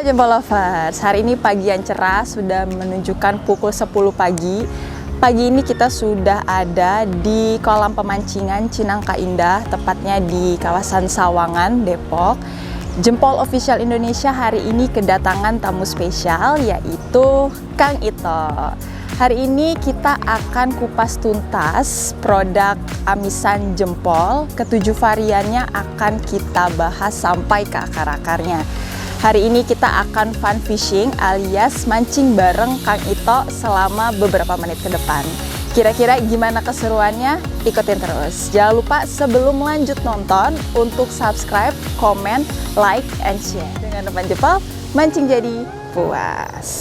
Jempol Lovers, hari ini pagi yang cerah sudah menunjukkan pukul 10 pagi. Pagi ini kita sudah ada di kolam pemancingan Cinangka Indah, tepatnya di kawasan Sawangan, Depok. Jempol Official Indonesia hari ini kedatangan tamu spesial, yaitu Kang Ito. Hari ini kita akan kupas tuntas produk amisan jempol. Ketujuh variannya akan kita bahas sampai ke akar-akarnya. Hari ini kita akan fun fishing alias mancing bareng Kang Ito selama beberapa menit ke depan. Kira-kira gimana keseruannya? Ikutin terus. Jangan lupa sebelum lanjut nonton untuk subscribe, komen, like, and share. Dengan umpan jempol, mancing jadi puas.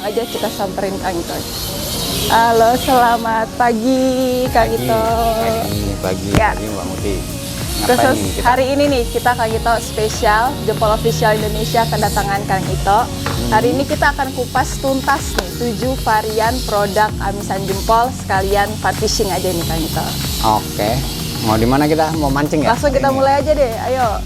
Aja kita samperin Kang Ito. Halo, selamat pagi Kang Ito. Pagi Ya. Mbak Muti. Khusus hari ini nih kita Kang Ito spesial Jempol Official Indonesia kedatangan Kang Ito. Hari ini kita akan kupas tuntas nih 7 varian produk amisan jempol, sekalian fun fishing aja nih Kang Ito. Oke. Mau di mana kita? Mau mancing ya? Langsung kita mulai aja deh, ayo.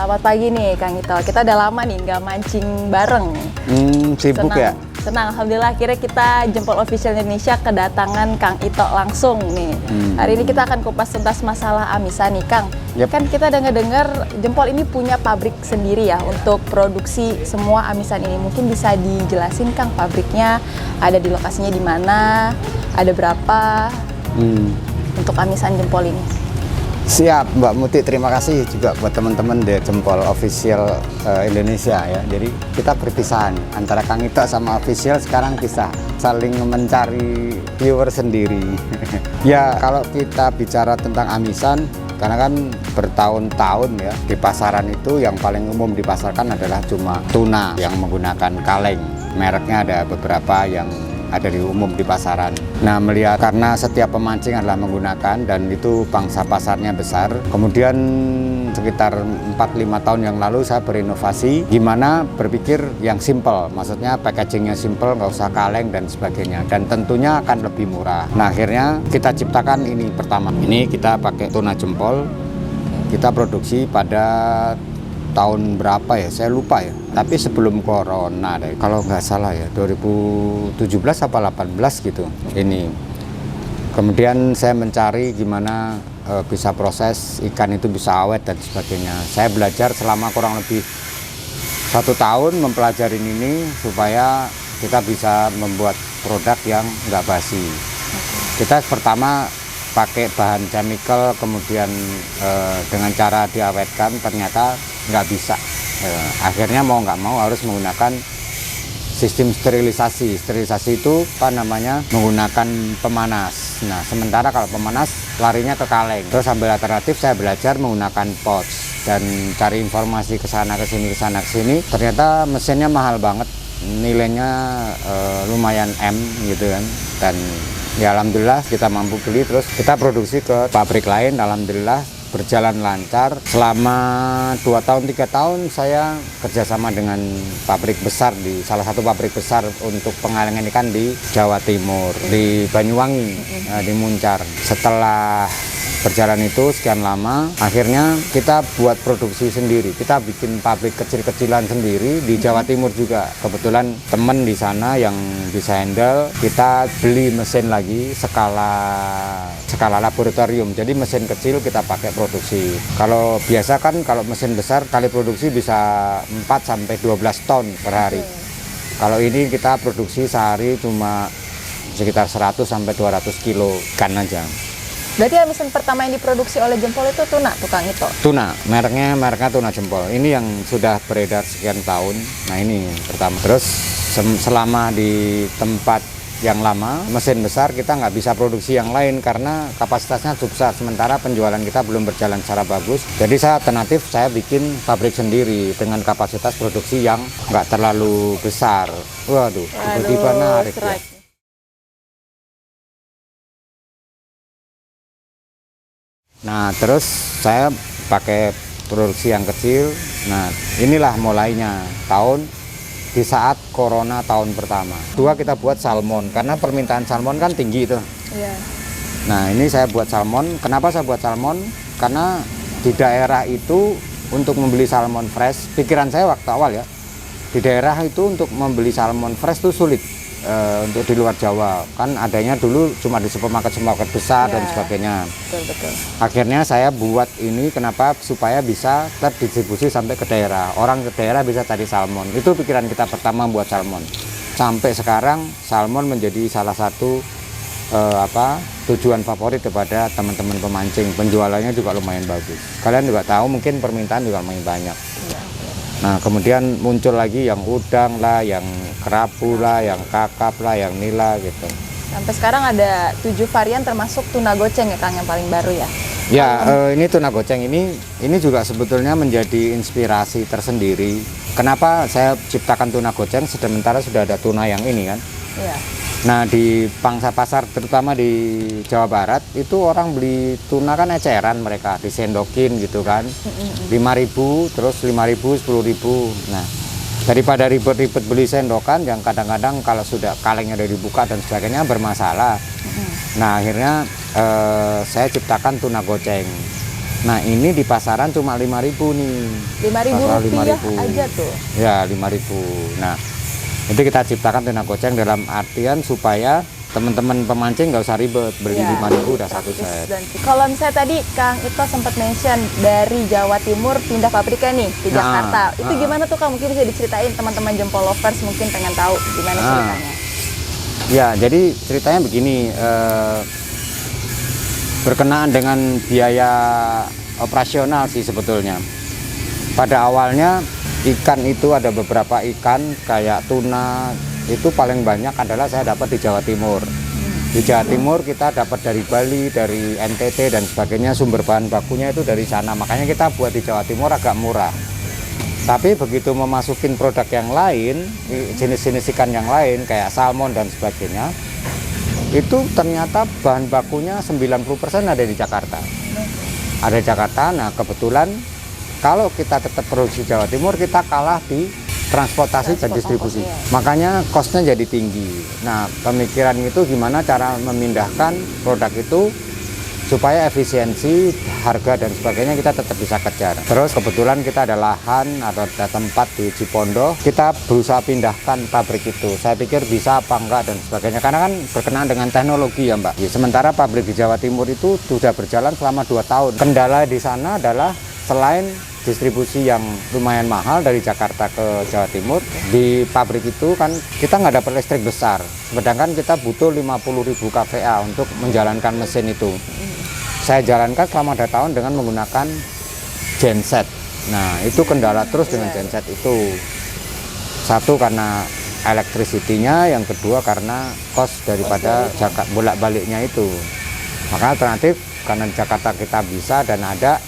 Selamat pagi nih Kang Ito. Kita udah lama nih nggak mancing bareng. Sibuk ya? Senang, alhamdulillah akhirnya kita Jempol Official Indonesia kedatangan Kang Ito langsung nih. Hari ini kita akan kupas tuntas masalah amisan nih Kang. Yep. Kan kita dengar Jempol ini punya pabrik sendiri ya untuk produksi semua amisan ini. Mungkin bisa dijelasin Kang, pabriknya ada di lokasinya di mana, ada berapa untuk amisan jempol ini? Siap Mbak Muti, terima kasih juga buat teman-teman di Jempol Official Indonesia ya. Jadi kita berpisahan antara Kang Ito sama Official sekarang bisa saling mencari viewer sendiri. Ya kalau kita bicara tentang amisan, karena kan bertahun-tahun ya di pasaran itu yang paling umum dipasarkan adalah cuma tuna yang menggunakan kaleng. Mereknya ada beberapa yang ada di umum di pasaran. Nah, melihat karena setiap pemancing adalah menggunakan dan itu pangsa pasarnya besar. Kemudian sekitar 4-5 tahun yang lalu saya berinovasi gimana berpikir yang simple, maksudnya packagingnya simple, nggak usah kaleng dan sebagainya, dan tentunya akan lebih murah. Nah, akhirnya kita ciptakan ini pertama. Ini kita pakai tuna jempol. Kita produksi pada tahun berapa ya, saya lupa ya, tapi sebelum corona deh, kalau nggak salah ya 2017 apa 18 gitu ini. Kemudian saya mencari gimana bisa proses ikan itu bisa awet dan sebagainya. Saya belajar selama kurang lebih 1 tahun mempelajari ini supaya kita bisa membuat produk yang nggak basi. Kita pertama pakai bahan chemical, kemudian dengan cara diawetkan ternyata nggak bisa. Akhirnya mau nggak mau harus menggunakan sistem sterilisasi. Sterilisasi itu apa namanya, menggunakan pemanas. Nah, sementara kalau pemanas larinya ke kaleng. Terus sambil alternatif saya belajar menggunakan pouch dan cari informasi ke sana ke sini. Ternyata mesinnya mahal banget. Nilainya lumayan M gitu kan. Dan ya alhamdulillah kita mampu beli, terus kita produksi ke pabrik lain. Alhamdulillah berjalan lancar. Selama 2 tahun 3 tahun saya kerjasama dengan pabrik besar, di salah satu pabrik besar untuk pengalengan ikan di Jawa Timur, di Banyuwangi, di Muncar. Setelah berjalan itu sekian lama, akhirnya kita buat produksi sendiri. Kita bikin pabrik kecil-kecilan sendiri di Jawa Timur juga. Kebetulan temen di sana yang bisa handle, kita beli mesin lagi skala laboratorium. Jadi mesin kecil kita pakai produksi. Kalau biasa kan kalau mesin besar kali produksi bisa 4 sampai 12 ton per hari. Kalau ini kita produksi sehari cuma sekitar 100 sampai 200 kilo ikan aja. Berarti mesin pertama yang diproduksi oleh Jempol itu tuna, tukang itu? Tuna, mereknya tuna Jempol. Ini yang sudah beredar sekian tahun. Nah ini yang pertama. Terus selama di tempat yang lama, mesin besar kita nggak bisa produksi yang lain karena kapasitasnya cukup besar. Sementara penjualan kita belum berjalan secara bagus. Jadi saya bikin pabrik sendiri dengan kapasitas produksi yang nggak terlalu besar. Waduh, tiba-tiba narik ya. Nah, terus saya pakai produksi yang kecil. Nah, inilah mulainya di saat corona tahun pertama. Dua, kita buat salmon karena permintaan salmon kan tinggi itu. Iya. Nah, ini saya buat salmon. Kenapa saya buat salmon? Karena di daerah itu untuk membeli salmon fresh, pikiran saya waktu awal ya, di daerah itu untuk membeli salmon fresh itu sulit. Untuk di luar Jawa kan adanya dulu cuma di supermarket besar dan sebagainya. Betul. Akhirnya saya buat ini kenapa supaya bisa terdistribusi sampai ke daerah, orang ke daerah bisa cari salmon. Itu pikiran kita pertama buat salmon. Sampai sekarang salmon menjadi salah satu tujuan favorit kepada teman-teman pemancing. Penjualannya juga lumayan bagus. Kalian juga tahu mungkin permintaan juga lumayan banyak. Nah, kemudian muncul lagi yang udang lah, yang kerapu lah, yang kakap lah, yang nila gitu. Sampai sekarang ada 7 varian termasuk tuna goceng ya Kang yang paling baru ya? Ya, ini tuna goceng ini juga sebetulnya menjadi inspirasi tersendiri. Kenapa saya ciptakan tuna goceng sementara sudah ada tuna yang ini kan? Iya. Nah, di pangsa pasar terutama di Jawa Barat itu orang beli tuna kan eceran, mereka disendokin gitu kan. 5.000 terus 5.000 10.000. Nah, daripada ribet-ribet beli sendokan yang kadang-kadang kalau sudah kalengnya udah dibuka dan sebagainya bermasalah. Nah, akhirnya saya ciptakan tuna goceng. Nah, ini di pasaran cuma 5.000 nih. 5.000 rupiah aja tuh. Ya, 5.000. Nah, itu kita ciptakan tuna goceng dalam artian supaya teman-teman pemancing nggak usah ribet, beli 5.000 udah satu set. Kalau misalnya tadi Kang Ito sempat mention dari Jawa Timur pindah pabriknya nih ke Jakarta, itu gimana tuh Kang? Mungkin bisa diceritain teman-teman Jempol lovers mungkin pengen tahu gimana ceritanya. Ya, jadi ceritanya begini, berkenaan dengan biaya operasional sih sebetulnya. Pada awalnya ikan itu ada beberapa ikan kayak tuna itu paling banyak adalah saya dapat di Jawa Timur. Di Jawa Timur kita dapat dari Bali, dari NTT dan sebagainya, sumber bahan bakunya itu dari sana. Makanya kita buat di Jawa Timur agak murah. Tapi begitu memasukin produk yang lain, jenis-jenis ikan yang lain kayak salmon dan sebagainya, itu ternyata bahan bakunya 90% ada di Jakarta. Ada di Jakarta. Nah, kebetulan kalau kita tetap produksi Jawa Timur, kita kalah di transportasi dan distribusi. Makanya cost-nya jadi tinggi. Nah, pemikiran itu gimana cara memindahkan produk itu supaya efisiensi, harga dan sebagainya kita tetap bisa kejar. Terus kebetulan kita ada lahan atau ada tempat di Cipondoh, kita berusaha pindahkan pabrik itu. Saya pikir bisa apa enggak dan sebagainya, karena kan berkenaan dengan teknologi ya Mbak. Sementara pabrik di Jawa Timur itu sudah berjalan selama 2 tahun. Kendala di sana adalah selain distribusi yang lumayan mahal dari Jakarta ke Jawa Timur, di pabrik itu kan kita nggak dapat listrik besar, sedangkan kita butuh 50.000 kVA untuk menjalankan mesin itu. Saya jalankan selama 2 tahun dengan menggunakan genset. Nah, itu kendala terus dengan genset itu. Satu karena electricity-nya, yang kedua karena cost daripada bolak-baliknya itu. Maka alternatif karena di Jakarta kita bisa dan ada,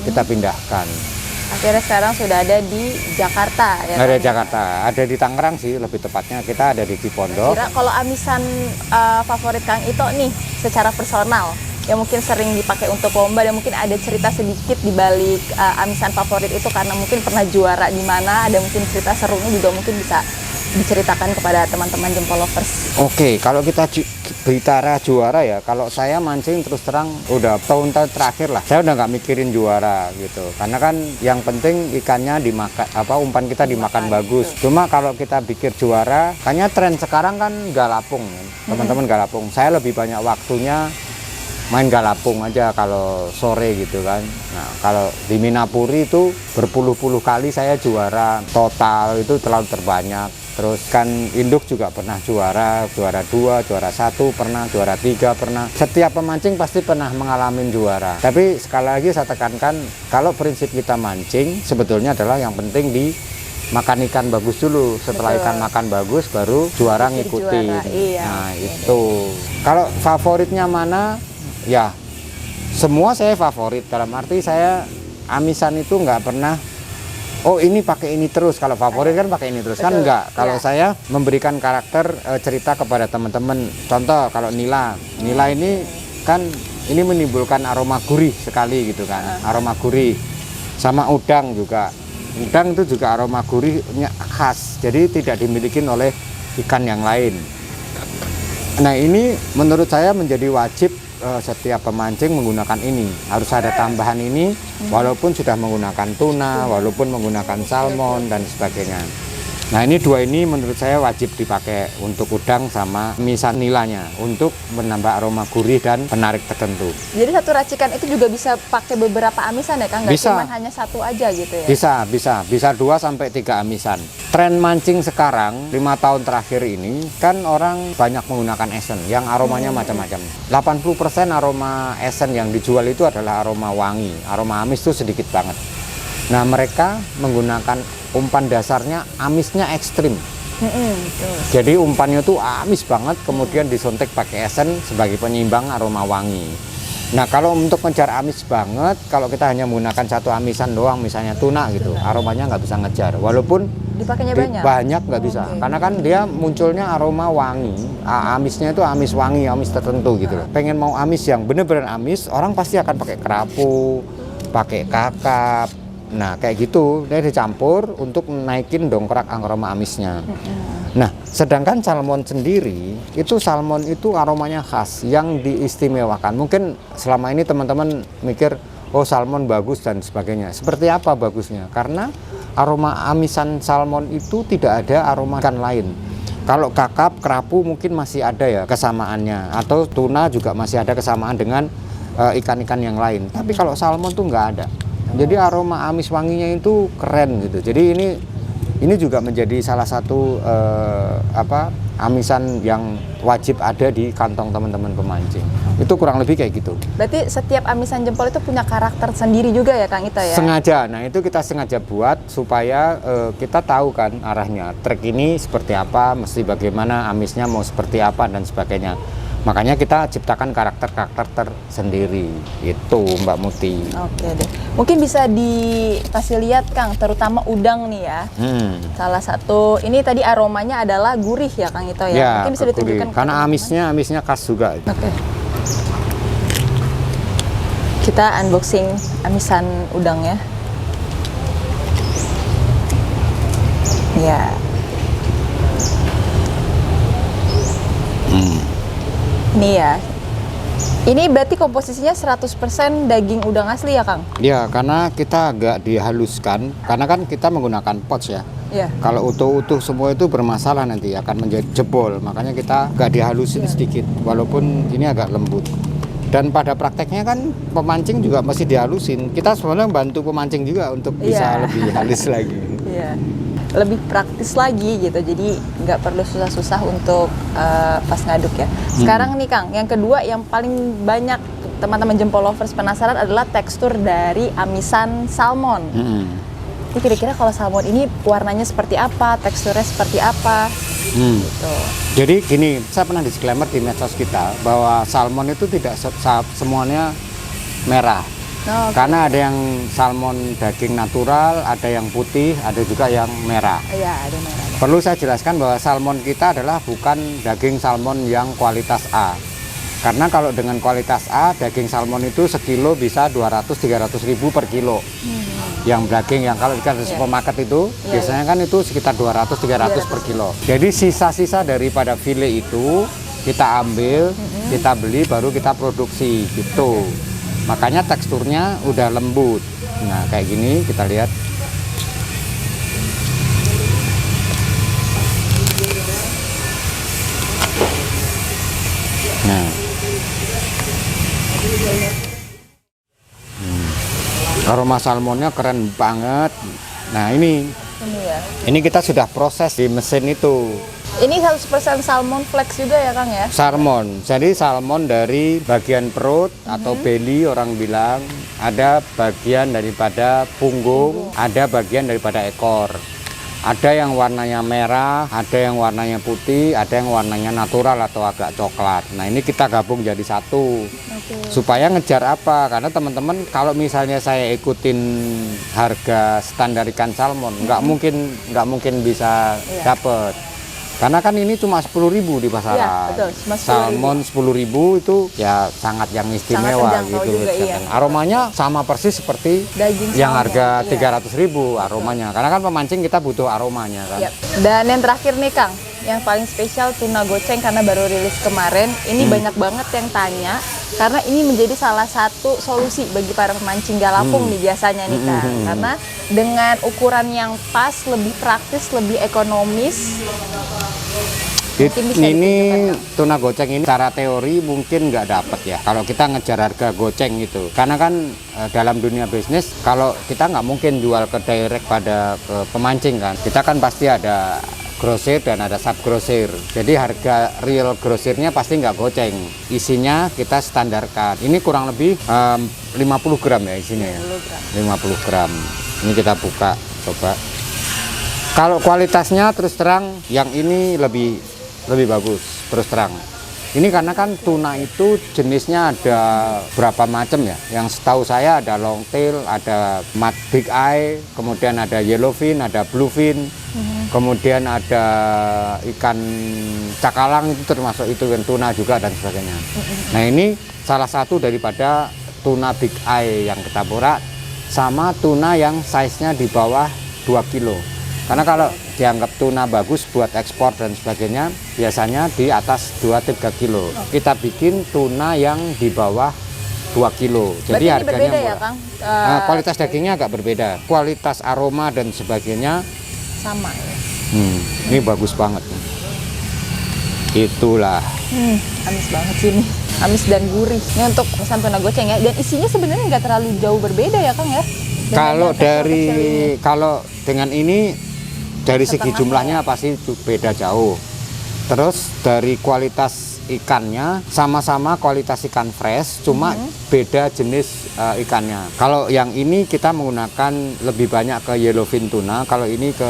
kita pindahkan. Akhirnya sekarang sudah ada di Jakarta ya? Ada di Jakarta, ada di Tangerang sih lebih tepatnya, kita ada di Cipondoh. Kira kalau amisan favorit Kang Ito nih secara personal, yang mungkin sering dipakai untuk lomba, dan mungkin ada cerita sedikit di balik amisan favorit itu karena mungkin pernah juara di mana, ada mungkin cerita serunya juga mungkin bisa diceritakan kepada teman-teman Jempol Lovers. Oke, kalau kita bicara juara ya, kalau saya mancing terus terang udah tahun-tahun terakhir lah, saya udah nggak mikirin juara gitu, karena kan yang penting ikannya dimakan, umpan kita dimakan bagus. Cuma kalau kita pikir juara, kayaknya tren sekarang kan galapung, teman-teman galapung. Saya lebih banyak waktunya main galapung aja kalau sore gitu kan. Nah, kalau di Minapuri itu berpuluh-puluh kali saya juara, total itu terlalu terbanyak. Terus kan induk juga pernah juara 2, juara 1 pernah, juara 3 pernah. Setiap pemancing pasti pernah mengalami juara. Tapi sekali lagi saya tekankan, kalau prinsip kita mancing sebetulnya adalah yang penting di makan ikan bagus dulu. Setelah ikan makan bagus baru juara ngikutin. Iya. Nah, itu. Kalau favoritnya mana? Ya, semua saya favorit. Dalam arti saya amisan itu nggak pernah oh ini pakai ini terus. Kalau favorit kan pakai ini terus. Betul. Kan enggak. Kalau saya memberikan karakter cerita kepada teman-teman. Contoh kalau nila ini kan ini menimbulkan aroma gurih sekali gitu kan. Aroma gurih. Sama udang juga. Udang itu juga aroma gurihnya khas. Jadi tidak dimiliki oleh ikan yang lain. Nah, ini menurut saya menjadi wajib setiap pemancing menggunakan ini. Harus ada tambahan ini, walaupun sudah menggunakan tuna, walaupun menggunakan salmon dan sebagainya. Nah, ini dua ini menurut saya wajib dipakai untuk udang sama amisan nilanya untuk menambah aroma gurih dan penarik tertentu. Jadi satu racikan itu juga bisa pakai beberapa amisan ya Kang? Nggak cuma hanya satu aja gitu ya? Bisa 2 sampai 3 amisan. Tren mancing sekarang 5 tahun terakhir ini kan orang banyak menggunakan esen yang aromanya macam-macam. 80% aroma esen yang dijual itu adalah aroma wangi. Aroma amis itu sedikit banget. Nah, mereka menggunakan umpan dasarnya amisnya ekstrim. Jadi umpannya tuh amis banget, kemudian disontek pakai esen sebagai penyimbang aroma wangi. Nah, kalau untuk ngejar amis banget, kalau kita hanya menggunakan satu amisan doang, misalnya tuna gitu, aromanya nggak bisa ngejar. Walaupun dipakainya banyak nggak bisa, karena kan dia munculnya aroma wangi, amisnya itu amis wangi, amis tertentu gitu loh. Pengen mau amis yang bener-bener amis, orang pasti akan pakai kerapu, pakai kakap. Nah, kayak gitu, dia dicampur untuk naikin dongkrak aroma amisnya. Nah, sedangkan salmon sendiri, salmon itu aromanya khas, yang diistimewakan. Mungkin selama ini teman-teman mikir, oh salmon bagus dan sebagainya. Seperti apa bagusnya? Karena aroma amisan salmon itu tidak ada aroma ikan lain. Kalau kakap, kerapu mungkin masih ada ya kesamaannya. Atau tuna juga masih ada kesamaan dengan ikan-ikan yang lain. Tapi kalau salmon tuh nggak ada. Jadi aroma amis wanginya itu keren gitu. Jadi ini juga menjadi salah satu amisan yang wajib ada di kantong teman-teman pemancing. Itu kurang lebih kayak gitu. Berarti setiap amisan jempol itu punya karakter sendiri juga ya Kang Ita ya? Sengaja. Nah, itu kita sengaja buat supaya kita tahu kan arahnya. Trek ini seperti apa, mesti bagaimana, amisnya mau seperti apa dan sebagainya. Makanya kita ciptakan karakter-karakter tersendiri. Itu Mbak Muti. Oke deh. Mungkin bisa dikasih lihat Kang, terutama udang nih ya. Salah satu, ini tadi aromanya adalah gurih ya Kang Ito ya? Ya, mungkin bisa ditunjukkan. Karena amisnya khas juga. Oke. Kita unboxing amisan udang ya. Ya. Ini ya. Ini berarti komposisinya 100% daging udang asli ya, Kang? Ya, karena kita agak dihaluskan, karena kan kita menggunakan pots ya. Iya. Kalau utuh-utuh semua itu bermasalah nanti, akan menjadi jebol. Makanya kita agak dihalusin sedikit, walaupun ini agak lembut. Dan pada prakteknya kan pemancing juga masih dihalusin. Kita sebenarnya bantu pemancing juga untuk bisa lebih halus lagi. Iya. Lebih praktis lagi gitu, jadi nggak perlu susah-susah untuk pas ngaduk ya. Sekarang nih Kang, yang kedua yang paling banyak teman-teman Jempol Lovers penasaran adalah tekstur dari amisan salmon. Ini kira-kira kalau salmon ini warnanya seperti apa, teksturnya seperti apa? Gitu. Jadi gini, saya pernah disclaimer di medsos kita bahwa salmon itu tidak semuanya merah. Karena ada yang salmon daging natural, ada yang putih, ada juga yang merah. Iya, ada merah. Perlu saya jelaskan bahwa salmon kita adalah bukan daging salmon yang kualitas A. Karena kalau dengan kualitas A, daging salmon itu sekilo bisa 200-300 ribu per kilo. Yang daging yang kalau ikan supermarket itu biasanya kan itu sekitar 200-300 per kilo. Jadi sisa-sisa daripada file itu kita ambil, kita beli, baru kita produksi gitu. Makanya teksturnya udah lembut. Nah kayak gini kita lihat. Nah, aroma salmonnya keren banget. Nah ini kita sudah proses di mesin itu. Ini 100% salmon flex juga ya Kang ya? Salmon, jadi salmon dari bagian perut atau belly orang bilang, ada bagian daripada punggung, ada bagian daripada ekor. Ada yang warnanya merah, ada yang warnanya putih, ada yang warnanya natural atau agak coklat. Nah ini kita gabung jadi satu. Supaya ngejar apa? Karena teman-teman kalau misalnya saya ikutin harga standar ikan salmon, nggak mungkin bisa dapet. Karena kan ini cuma 10.000 di pasaran. Iya, betul, cuma 10.000. Salmon 10.000 itu ya sangat yang istimewa sangat gitu. juga, iya. Aromanya sama persis seperti Daging yang salmon, harga iya. 300.000 aromanya. Karena kan pemancing kita butuh aromanya kan. Yap. Dan yang terakhir nih Kang, yang paling spesial tuna goceng karena baru rilis kemarin. Ini banyak banget yang tanya karena ini menjadi salah satu solusi bagi para pemancing galapung nih biasanya nih Kang. Karena dengan ukuran yang pas, lebih praktis, lebih ekonomis. Mungkin bisa Ini ditunjukkan, tuna goceng ini secara teori mungkin nggak dapat ya kalau kita ngejar harga goceng itu, karena kan dalam dunia bisnis kalau kita nggak mungkin jual ke direct pada pemancing kan, kita kan pasti ada grosir dan ada sub grosir. Jadi harga real grosirnya pasti nggak goceng, isinya kita standarkan. Ini kurang lebih 50 gram ya isinya ya, 50 gram. Ini kita buka coba. Kalau kualitasnya terus terang yang ini lebih bagus terus terang. Ini karena kan tuna itu jenisnya ada berapa macam ya. Yang setahu saya ada longtail, ada big eye, kemudian ada yellowfin, ada bluefin, kemudian ada ikan cakalang itu termasuk itu kan tuna juga dan sebagainya. Nah ini salah satu daripada tuna big eye yang kita borak sama tuna yang size-nya di bawah 2 kilo. Karena kalau dianggap tuna bagus buat ekspor dan sebagainya, biasanya di atas 2-3 kilo. Kita bikin tuna yang di bawah 2 kilo. Jadi harganya berbeda murah. ya Kang? Kualitas dagingnya agak berbeda. Kualitas aroma dan sebagainya Sama ya? Ini bagus banget. Itulah. Amis banget sih ini. Amis dan gurih. Ini untuk pesan tuna goceng ya. Dan isinya sebenarnya nggak terlalu jauh berbeda ya Kang ya? Kalau dengan ini dari segi jumlahnya pasti beda jauh. Terus dari kualitas ikannya sama-sama kualitas ikan fresh, cuma beda jenis ikannya. Kalau yang ini kita menggunakan lebih banyak ke yellowfin tuna, kalau ini ke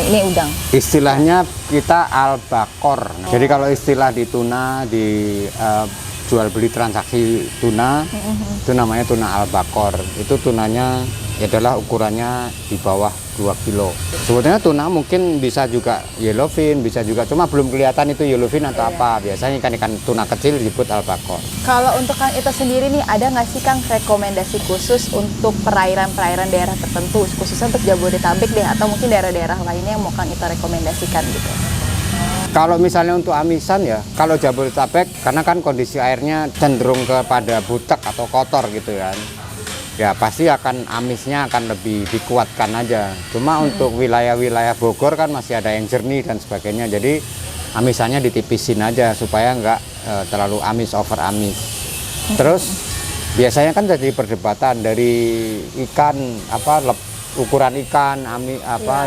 ini udang. istilahnya kita albacore. Jadi kalau istilah di tuna di jual beli transaksi tuna itu namanya tuna albacore. Itu tunanya adalah ukurannya di bawah 2 kilo. Sebetulnya tuna mungkin bisa juga yellowfin, bisa juga, cuma belum kelihatan itu yellowfin atau apa. Biasanya ikan-ikan tuna kecil disebut albacore. Kalau untuk Kang Ito sendiri nih, ada nggak sih Kang rekomendasi khusus untuk perairan-perairan daerah tertentu, khususnya untuk Jabodetabek deh, atau mungkin daerah-daerah lainnya yang mau Kang Ito rekomendasikan gitu? Kalau misalnya untuk amisan ya, kalau Jabodetabek, karena kan kondisi airnya cenderung kepada butek atau kotor gitu kan. Ya pasti akan amisnya akan lebih dikuatkan aja. Cuma untuk wilayah-wilayah Bogor kan masih ada yang jernih dan sebagainya. Jadi amisannya ditipisin aja supaya nggak terlalu amis, over amis. Terus biasanya kan jadi perdebatan dari ikan ukuran ikan,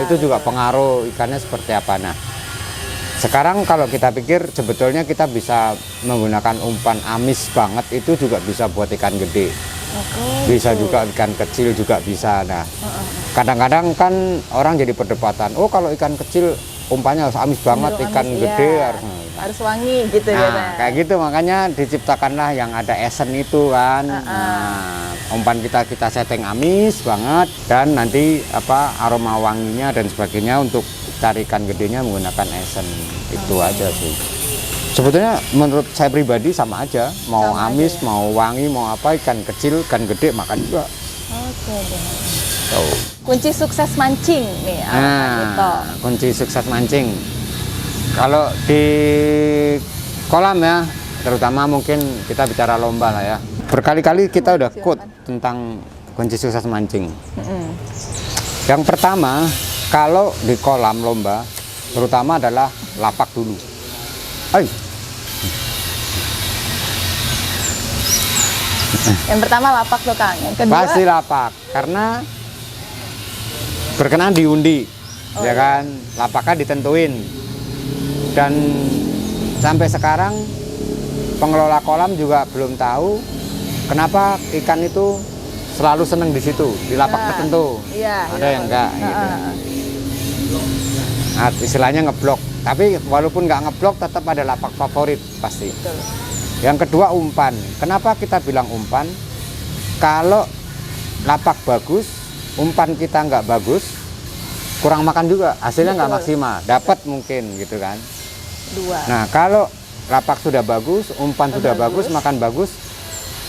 itu juga pengaruh ikannya seperti apa. Nah, sekarang kalau kita pikir sebetulnya kita bisa menggunakan umpan amis banget, itu juga bisa buat ikan gede. Bisa juga ikan kecil juga bisa. Nah, kadang-kadang kan orang jadi perdebatan, oh kalau ikan kecil umpannya harus amis banget, ikan gede harus wangi gitu ya. Nah, kayak gitu makanya diciptakanlah yang ada esen itu kan. Nah, umpan kita setting amis banget dan nanti aroma wanginya dan sebagainya untuk cari ikan gedenya menggunakan esen. Itu aja sih. Sebetulnya menurut saya pribadi sama aja, mau Sama amis, aja ya? mau wangi, mau apa, ikan kecil, ikan gede makan juga. Oke deh. Tuh. Kunci sukses mancing nih, apa gitu. Nah, kunci sukses mancing. Kalau di kolam ya, terutama mungkin kita bicara lomba lah ya. Berkali-kali kita udah quote tentang kunci sukses mancing. Yang pertama, kalau di kolam lomba, terutama adalah lapak dulu. Ay. Yang pertama lapak tuh Kang, yang kedua Pasti lapak, karena berkenaan diundi, ya kan, lapaknya ditentuin. Dan sampai sekarang pengelola kolam juga belum tahu kenapa ikan itu selalu seneng di situ, di lapak tertentu. Iya, Ada yang enggak gitu. Nah, istilahnya ngeblok, tapi walaupun nggak ngeblok tetap ada lapak favorit pasti. Betul. Yang kedua umpan. Kenapa kita bilang umpan? Kalau lapak bagus, umpan kita nggak bagus, kurang makan juga, hasilnya nggak Betul. maksimal. Dapat mungkin gitu kan. Dua. Nah kalau lapak sudah bagus, umpan sudah bagus, makan bagus,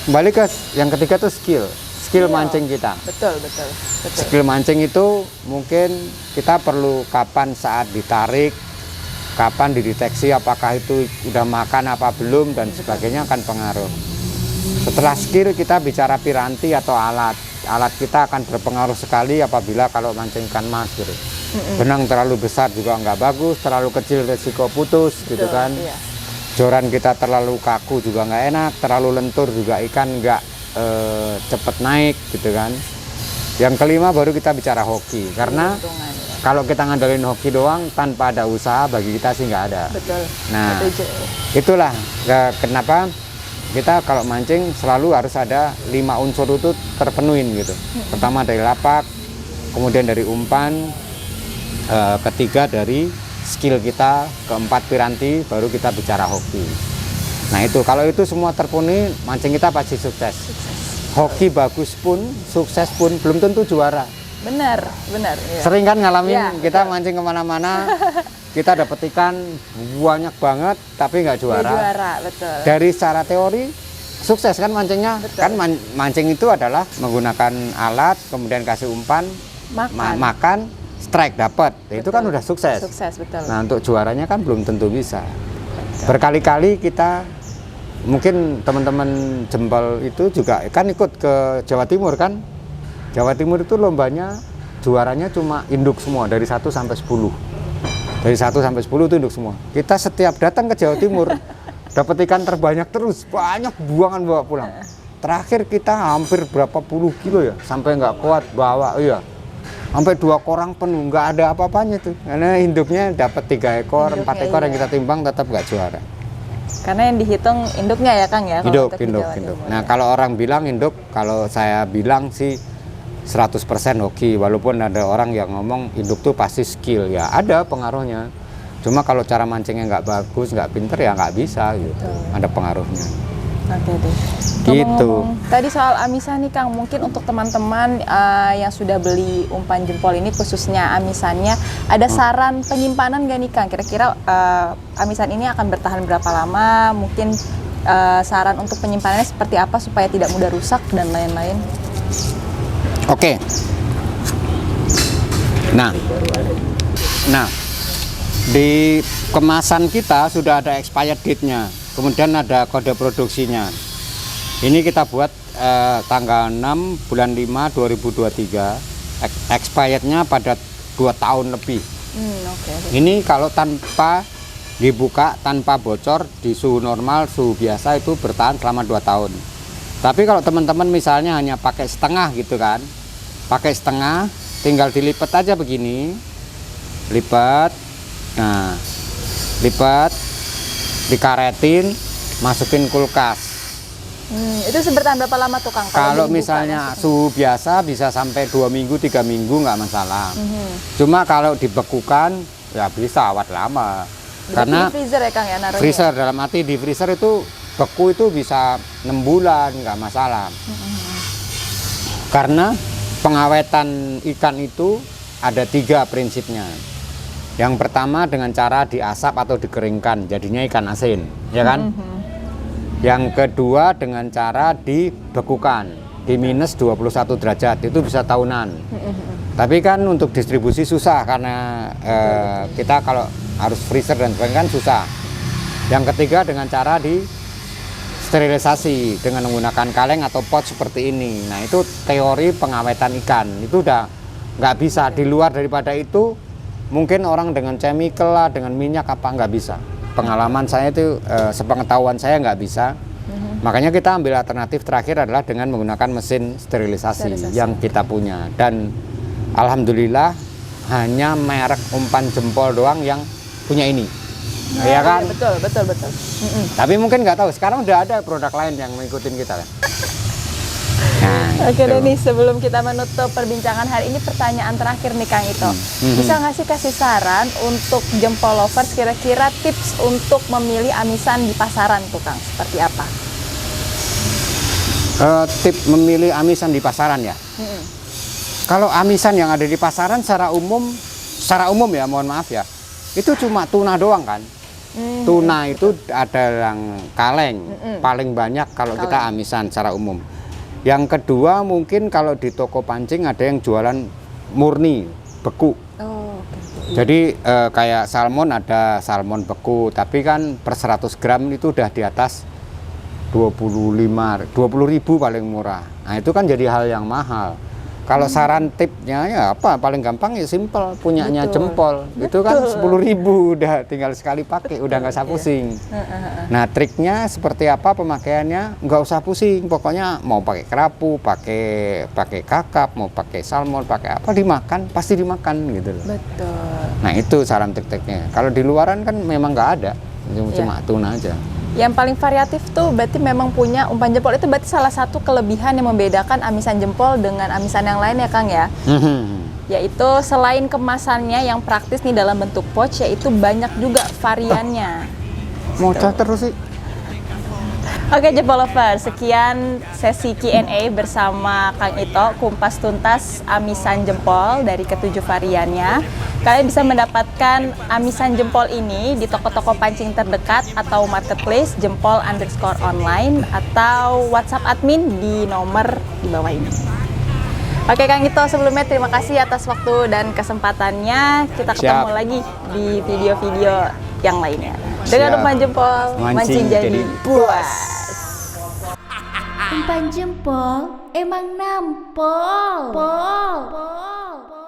kembali ke yang ketiga tuh skill mancing kita. Betul, betul, betul. Skill mancing itu mungkin kita perlu kapan saat ditarik, kapan dideteksi apakah itu udah makan apa belum dan sebagainya akan pengaruh. Setelah skill kita bicara piranti atau alat. Alat kita akan berpengaruh sekali apabila kalau mancing ikan mas gitu. Benang terlalu besar juga nggak bagus, terlalu kecil resiko putus gitu Betul, kan. iya. Joran kita terlalu kaku juga nggak enak, terlalu lentur juga ikan nggak cepet naik gitu kan. Yang kelima baru kita bicara hoki, karena Keuntungan, ya. kalau kita ngandelin hoki doang tanpa ada usaha bagi kita sih nggak ada. Betul. Nah, Setuju. itulah kenapa kita kalau mancing selalu harus ada 5 unsur itu terpenuhin gitu. Pertama dari lapak, kemudian dari umpan, ketiga dari skill kita, keempat piranti, baru kita bicara hoki. Nah itu, kalau itu semua terpenuhi, mancing kita pasti sukses. Hoki bagus pun, sukses pun, belum tentu juara. Benar, benar. Iya. Sering kan ngalamin Iya, kita mancing kemana-mana, kita dapet ikan banyak banget, tapi nggak Nggak juara. juara, betul. Dari secara teori, sukses kan mancingnya. Betul. Kan mancing itu adalah menggunakan alat, kemudian kasih umpan, makan, strike dapat. Itu kan udah sukses. Sukses, betul. Nah untuk juaranya kan belum tentu bisa. Berkali-kali kita, mungkin teman-teman jempol itu juga kan ikut ke Jawa Timur kan. Jawa Timur itu lombanya juaranya cuma induk semua dari 1 sampai 10. Dari 1 sampai 10 itu induk semua. Kita setiap datang ke Jawa Timur dapat ikan terbanyak terus, banyak buangan bawa pulang. Terakhir kita hampir berapa puluh kilo ya, sampai nggak kuat bawa, iya. Sampai 2 korang penuh, nggak ada apa-apanya tuh. Karena induknya dapat 3 ekor, 4 ekor yang kita timbang tetap nggak juara. Karena yang dihitung induknya ya Kang ya? kalau untuk di Jawa Induk. Timur, Nah ya. kalau orang bilang induk, kalau saya bilang sih 100% hoki. Walaupun ada orang yang ngomong induk tuh pasti skill, ya ada pengaruhnya. Cuma kalau cara mancingnya nggak bagus, nggak pinter ya nggak bisa gitu. Ada pengaruhnya. Oke deh. Gitu. Ngomong-ngomong, tadi soal amisan nih Kang, mungkin untuk teman-teman yang sudah beli umpan jempol ini khususnya amisannya, ada saran penyimpanan nggak nih Kang? Kira-kira amisan ini akan bertahan berapa lama? Mungkin saran untuk penyimpanannya seperti apa supaya tidak mudah rusak dan lain-lain? Oke. Nah, di kemasan kita sudah ada expired date-nya. Kemudian ada kode produksinya. Ini kita buat tanggal 6 bulan 5 2023. Expirednya pada 2 tahun lebih. Oke. Ini kalau tanpa dibuka, tanpa bocor di suhu normal, suhu biasa itu bertahan selama 2 tahun. Tapi kalau teman-teman misalnya hanya pakai setengah gitu kan, pakai setengah, tinggal dilipat aja begini, lipat, nah, lipat, dikaretin, masukin kulkas. Itu bertahan berapa lama tuh Kang? Kalau dibuka misalnya maksudnya? suhu biasa bisa sampai 2 minggu, 3 minggu nggak masalah. Cuma kalau dibekukan ya bisa awet lama. Berarti Karena di freezer ya Kang ya naruhnya? freezer, dalam arti di freezer itu beku itu bisa 6 bulan nggak masalah. Karena pengawetan ikan itu ada 3 prinsipnya. Yang pertama dengan cara diasap atau dikeringkan, jadinya ikan asin, ya kan? Yang kedua dengan cara dibekukan di minus 21 derajat, itu bisa tahunan. Tapi kan untuk distribusi susah karena kita kalau harus freezer dan sebagainya kan susah. Yang ketiga dengan cara di sterilisasi dengan menggunakan kaleng atau pot seperti ini. Nah itu teori pengawetan ikan, itu udah nggak bisa. Di luar daripada itu mungkin orang dengan chemical lah, dengan minyak apa nggak bisa. Pengalaman saya itu, sepengetahuan saya nggak bisa. Makanya kita ambil alternatif terakhir adalah dengan menggunakan mesin sterilisasi yang kita punya. Dan alhamdulillah hanya merek umpan jempol doang yang punya ini. Ya kan? Betul. Tapi mungkin nggak tahu, sekarang udah ada produk lain yang mengikutin kita. Nah, Oke Deni, sebelum kita menutup perbincangan hari ini, pertanyaan terakhir nih Kang Ito. Bisa nggak sih kasih saran untuk jempol lovers, kira-kira tips untuk memilih amisan di pasaran tuh Kang, seperti apa? Tip memilih amisan di pasaran ya. Kalau amisan yang ada di pasaran secara umum ya, mohon maaf ya, itu cuma tuna doang kan. Tuna itu ada yang kaleng, paling banyak kalau kita amisan secara umum. Yang kedua mungkin kalau di toko pancing ada yang jualan murni, beku. Jadi kayak salmon, ada salmon beku, tapi kan per 100 gram itu udah di atas 20.000 paling murah. Nah itu kan jadi hal yang mahal. Kalau saran tipnya ya apa, paling gampang ya simple, punyanya jempol. Itu kan 10.000 udah tinggal sekali pakai, udah nggak usah pusing. Nah triknya seperti apa pemakaiannya, nggak usah pusing. Pokoknya mau pakai kerapu, pakai kakap, mau pakai salmon, pakai apa, dimakan pasti dimakan gitu loh. Betul. Nah itu saran trik-triknya. Kalau di luaran kan memang nggak ada, cuma tuna aja. Yang paling variatif tuh berarti memang punya umpan jempol, itu berarti salah satu kelebihan yang membedakan amisan jempol dengan amisan yang lain ya Kang ya. Yaitu selain kemasannya yang praktis nih dalam bentuk pouch, yaitu banyak juga variannya. Mocah terus sih. Oke jempol lovers, sekian sesi Q&A bersama Kang Ito, kupas tuntas amisan jempol dari ketujuh variannya. Kalian bisa mendapatkan amisan jempol ini di toko-toko pancing terdekat atau marketplace jempol_online atau WhatsApp admin di nomor di bawah ini. Oke Kang Ito, sebelumnya terima kasih atas waktu dan kesempatannya. Kita ketemu lagi di video-video yang lainnya. Dengan umpan jempol, mancing jadi puas. Umpan jempol emang nampol.